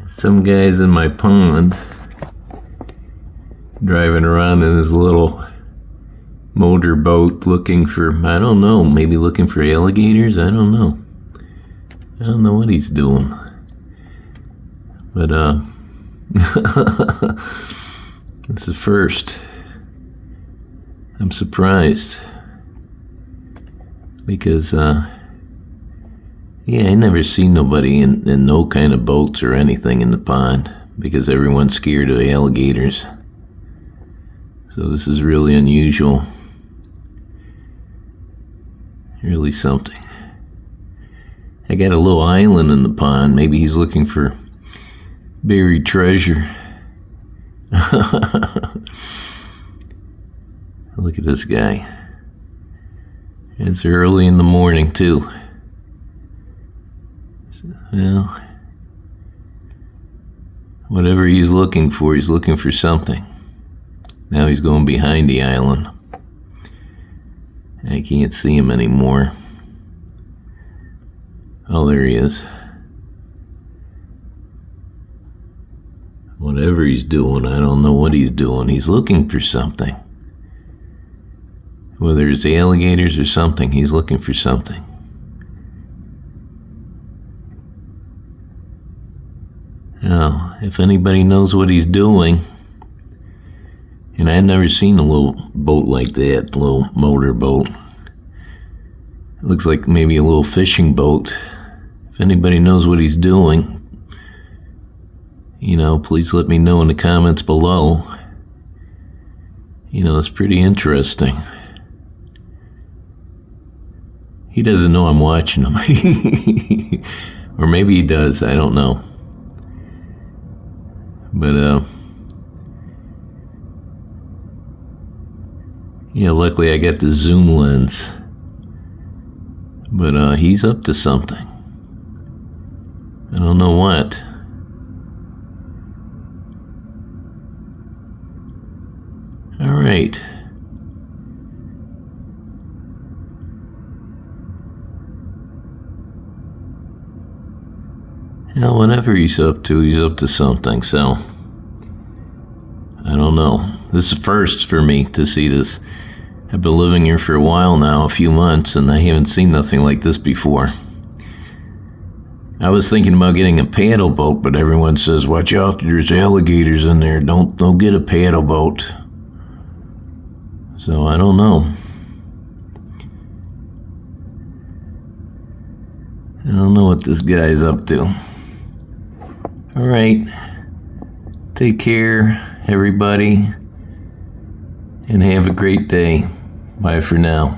Some guy's in my pond driving around in his little motor boat looking for, I don't know, maybe looking for alligators? I don't know. I don't know what he's doing. But, it's the first. I'm surprised. Because, I never seen nobody in no kind of boats or anything in the pond because everyone's scared of alligators. So this is really unusual. Really something. I got a little island in the pond. Maybe he's looking for buried treasure. Look at this guy. It's early in the morning, too. Well, whatever he's looking for something. Now he's going behind the island. I can't see him anymore. Oh, there he is. Whatever he's doing, I don't know what he's doing. He's looking for something. Whether it's alligators or something, he's looking for something. Now, if anybody knows what he's doing, and I've never seen a little boat like that, a little motor boat. It looks like maybe a little fishing boat. If anybody knows what he's doing, please let me know in the comments below. It's pretty interesting. He doesn't know I'm watching him. Or maybe he does, I don't know. But, luckily I got the zoom lens. But, he's up to something. I don't know what. All right. Well, whatever he's up to something, so I don't know. This is first for me to see this. I've been living here for a while now, a few months, and I haven't seen nothing like this before. I was thinking about getting a paddle boat, but everyone says, watch out, there's alligators in there. Don't get a paddle boat. So I don't know. I don't know what this guy's up to. All right. Take care, everybody, and have a great day. Bye for now.